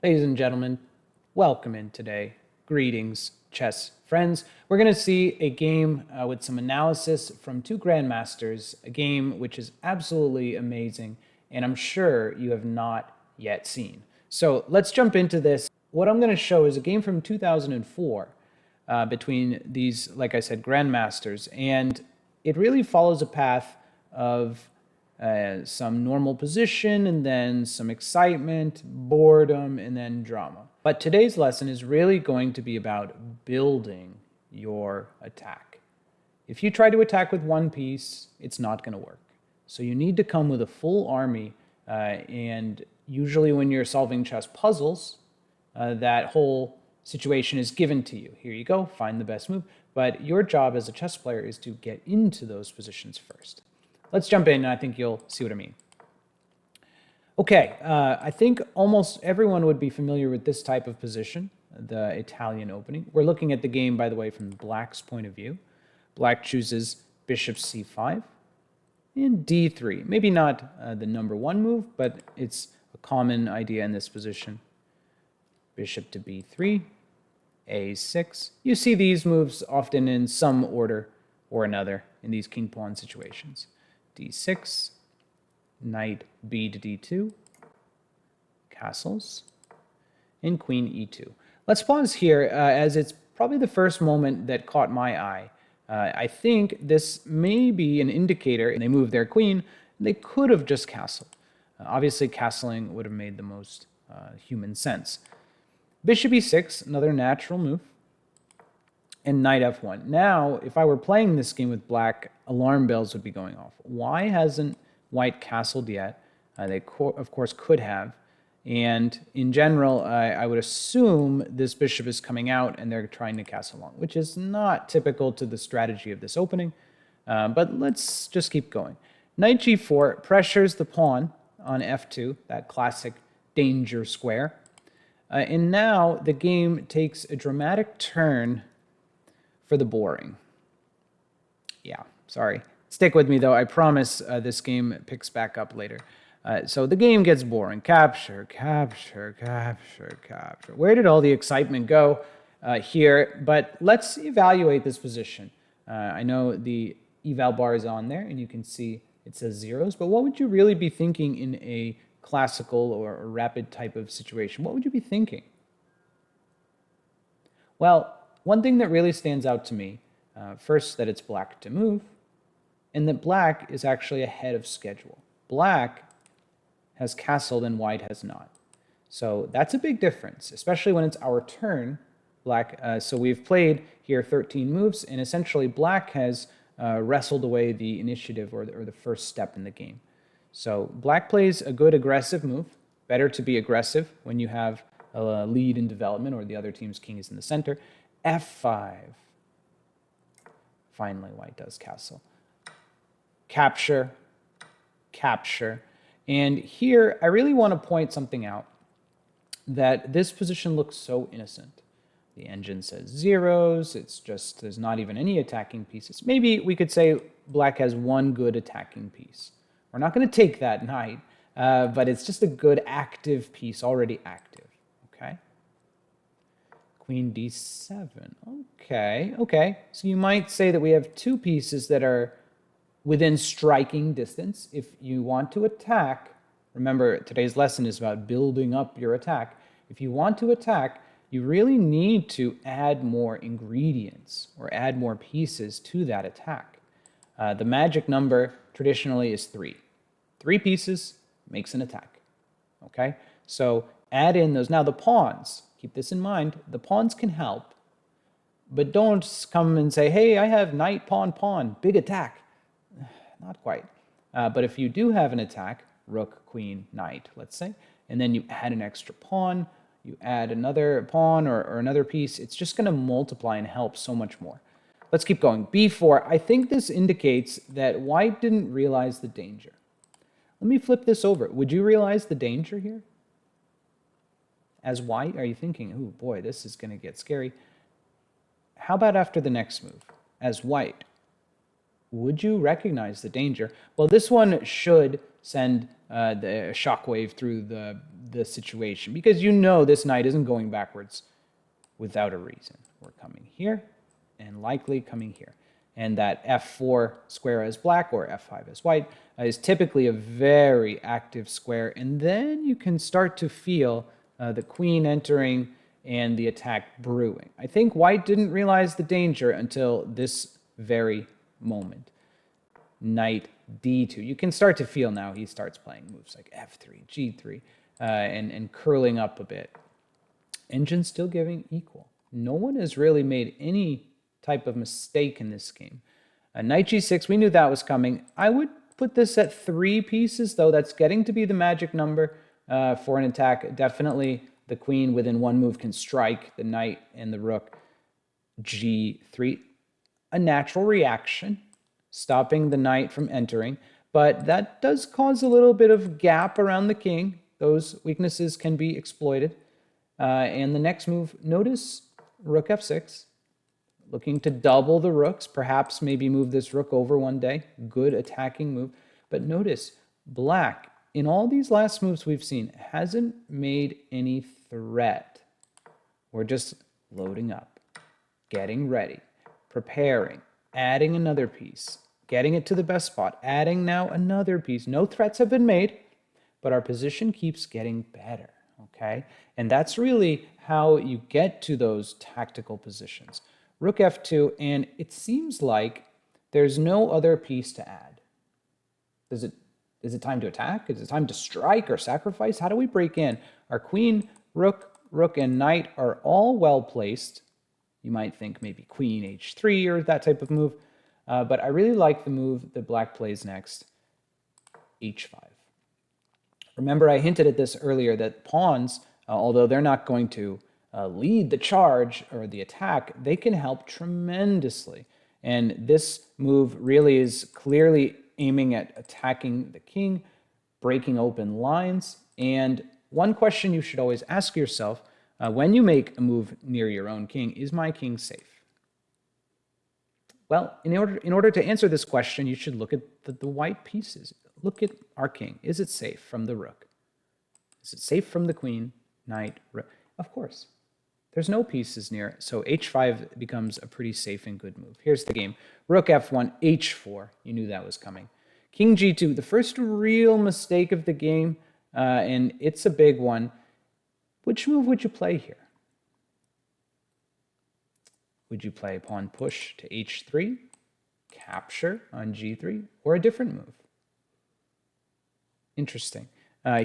Ladies and gentlemen, welcome in today. Greetings, chess friends. We're going to see a game with some analysis from two Grandmasters, a game which is absolutely amazing, and I'm sure you have not yet seen. So let's jump into this. What I'm going to show is a game from 2004 between these, like I said, Grandmasters, and it really follows a path of some normal position, and then some excitement, boredom, and then drama. But today's lesson is really going to be about building your attack. If you try to attack with one piece, it's not going to work. So you need to come with a full army, and usually when you're solving chess puzzles, that whole situation is given to you. Here you go, find the best move. But your job as a chess player is to get into those positions first. Let's jump in, and I think you'll see what I mean. Okay, I think almost everyone would be familiar with this type of position, the Italian opening. We're looking at the game, by the way, from Black's point of view. Black chooses bishop c5 and d3. Maybe not the number one move, but it's a common idea in this position. Bishop to b3, a6. You see these moves often in some order or another in these king-pawn situations. d6, knight b to d2, castles, and queen e2. Let's pause here as it's probably the first moment that caught my eye. I think this may be an indicator, and they moved their queen, they could have just castled. Obviously, castling would have made the most human sense. Bishop e6, another natural move, and knight f1. Now, if I were playing this game with black, alarm bells would be going off. Why hasn't white castled yet? They, of course, could have. And in general, I would assume this bishop is coming out and they're trying to castle long, which is not typical to the strategy of this opening. But let's just keep going. Knight g4 pressures the pawn on f2, that classic danger square. And now the game takes a dramatic turn for the boring. Yeah, sorry. Stick with me, though. I promise this game picks back up later. So the game gets boring. Capture, capture, capture, capture. Where did all the excitement go here? But let's evaluate this position. I know the eval bar is on there, and you can see it says zeros. But what would you really be thinking in a classical or rapid type of situation? What would you be thinking? Well, one thing that really stands out to me, first, that it's black to move, and that black is actually ahead of schedule. Black has castled and white has not. So that's a big difference, especially when it's our turn. Black. So we've played here 13 moves, and essentially black has wrestled away the initiative or the first step in the game. So black plays a good aggressive move. Better to be aggressive when you have a lead in development or the other team's king is in the center. f5. Finally, white does castle. Capture, capture. And here, I really want to point something out, that this position looks so innocent. The engine says zeros. It's just, there's not even any attacking pieces. Maybe we could say black has one good attacking piece. We're not going to take that knight, but it's just a good active piece, already active. Okay. Queen d7. Okay, okay. So you might say that we have two pieces that are within striking distance. If you want to attack, remember today's lesson is about building up your attack. If you want to attack, you really need to add more ingredients or add more pieces to that attack. The magic number traditionally is 3. 3 pieces makes an attack. Okay? So add in those. Now the pawns, keep this in mind, the pawns can help, but don't come and say, hey, I have knight, pawn, pawn, big attack. Not quite. But if you do have an attack, rook, queen, knight, let's say, and then you add an extra pawn, you add another pawn or another piece, it's just going to multiply and help so much more. Let's keep going. b4, I think this indicates that white didn't realize the danger. Let me flip this over. Would you realize the danger here? As white, are you thinking, oh boy, this is going to get scary? How about after the next move? As white, Would you recognize the danger? Well, this one should send the shockwave through the situation, because you know this knight isn't going backwards without a reason. We're coming here and likely coming here. And that f4 square as black or f5 as white is typically a very active square. And then you can start to feel the queen entering and the attack brewing. I think white didn't realize the danger until this very moment. Knight d2. You can start to feel now he starts playing moves like f3, g3, and curling up a bit. Engine still giving equal. No one has really made any type of mistake in this game. Knight g6, we knew that was coming. I would put this at 3 pieces, though. That's getting to be the magic number for an attack. Definitely the queen within 1 move can strike the knight and the rook. g3, a natural reaction, stopping the knight from entering. But that does cause a little bit of gap around the king. Those weaknesses can be exploited. And the next move, notice rook f6, looking to double the rooks, perhaps maybe move this rook over one day. Good attacking move. But notice black, in all these last moves we've seen, hasn't made any threat. We're just loading up, getting ready, preparing, adding another piece, getting it to the best spot, adding now another piece. No threats have been made, but our position keeps getting better, okay? And that's really how you get to those tactical positions. Rook f2, and it seems like there's no other piece to add. Is it time to attack? Is it time to strike or sacrifice? How do we break in? Our queen, rook, and knight are all well placed. You might think maybe queen h3 or that type of move. But I really like the move that black plays next, h5. Remember, I hinted at this earlier that pawns, although they're not going to lead the charge or the attack, they can help tremendously. And this move really is clearly aiming at attacking the king, breaking open lines. And one question you should always ask yourself when you make a move near your own king, is my king safe? Well, in order to answer this question, you should look at the white pieces. Look at our king. Is it safe from the rook? Is it safe from the queen, knight, rook? Of course. There's no pieces near, so h5 becomes a pretty safe and good move. Here's the game. Rook f1, h4. You knew that was coming. King g2, the first real mistake of the game, and it's a big one. Which move would you play here? Would you play pawn push to h3, capture on g3, or a different move? Interesting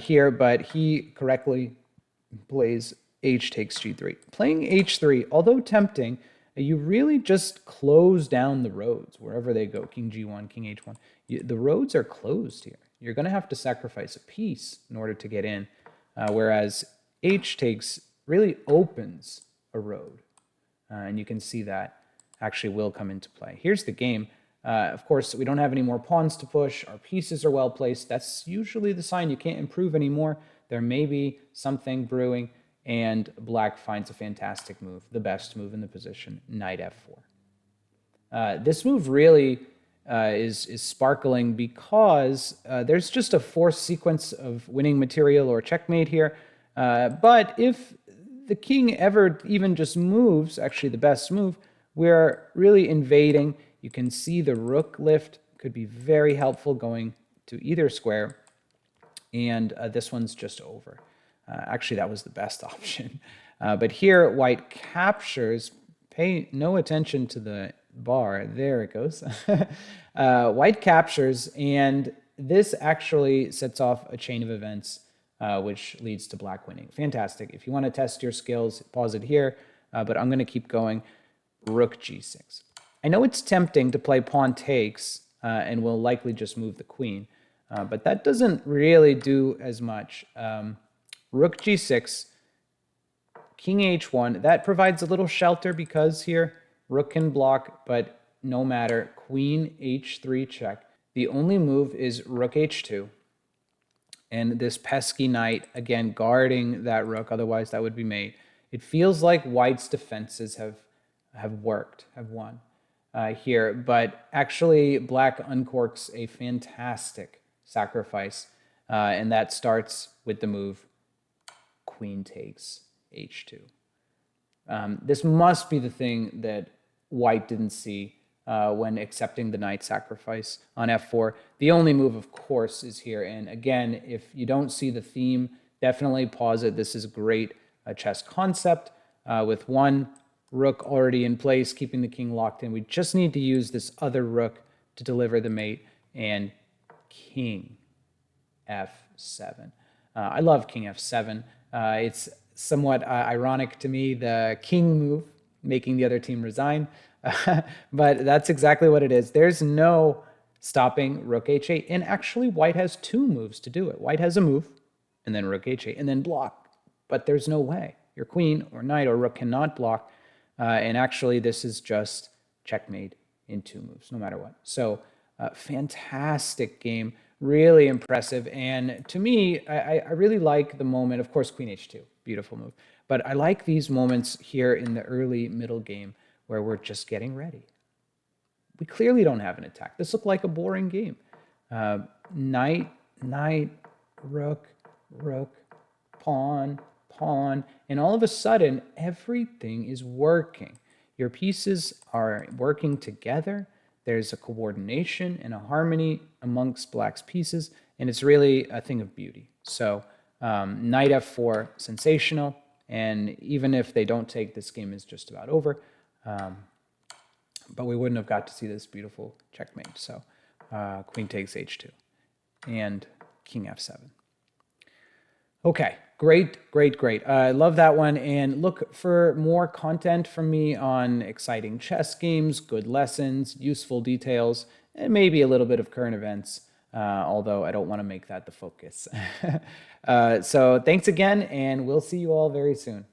here, but he correctly plays h takes g3. Playing h3, although tempting, you really just close down the roads wherever they go. King g1, king h1. The roads are closed here. You're going to have to sacrifice a piece in order to get in, whereas h takes really opens a road. And you can see that actually will come into play. Here's the game. Of course, we don't have any more pawns to push. Our pieces are well placed. That's usually the sign you can't improve anymore. There may be something brewing, and black finds a fantastic move, the best move in the position, knight f4. This move really is sparkling because there's just a forced sequence of winning material or checkmate here. But if the king ever even just moves, actually the best move, we're really invading. You can see the rook lift could be very helpful going to either square. And this one's just over. Actually, that was the best option. But here, white captures. Pay no attention to the bar. There it goes. White captures, and this actually sets off a chain of events which leads to black winning. Fantastic. If you want to test your skills, pause it here, but I'm going to keep going. Rook g6. I know it's tempting to play pawn takes, and we'll likely just move the queen, but that doesn't really do as much. Rook g6, king h1, that provides a little shelter because here rook can block, but no matter. Queen h3 check. The only move is rook h2. And this pesky knight, again, guarding that rook, otherwise that would be mate. It feels like white's defenses have worked, have won. here, but actually black uncorks a fantastic sacrifice, and that starts with the move queen takes h2. This must be the thing that white didn't see when accepting the knight sacrifice on f4. The only move, of course, is here. And again, if you don't see the theme, definitely pause it. This is a great chess concept with one rook already in place, keeping the king locked in. We just need to use this other rook to deliver the mate, and king f7. I love king f7. It's somewhat ironic to me, the king move, making the other team resign. But that's exactly what it is. There's no stopping rook h8. And actually, white has two moves to do it. White has a move, and then rook h8, and then block. But there's no way. Your queen or knight or rook cannot block. And actually, this is just checkmate in two moves, no matter what. So, fantastic game. Really impressive. And to me, I really like the moment. Of course, queen h2, beautiful move. But I like these moments here in the early middle game where we're just getting ready. We clearly don't have an attack. This looked like a boring game. Knight, knight, rook, rook, pawn, pawn. And all of a sudden, everything is working. Your pieces are working together. There's a coordination and a harmony amongst black's pieces, and it's really a thing of beauty. So knight f4, sensational, and even if they don't take, this game is just about over. But we wouldn't have got to see this beautiful checkmate. So queen takes h2 and king f7. Okay, great. I love that one. And look for more content from me on exciting chess games, good lessons, useful details, and maybe a little bit of current events, although I don't want to make that the focus. So thanks again, and we'll see you all very soon.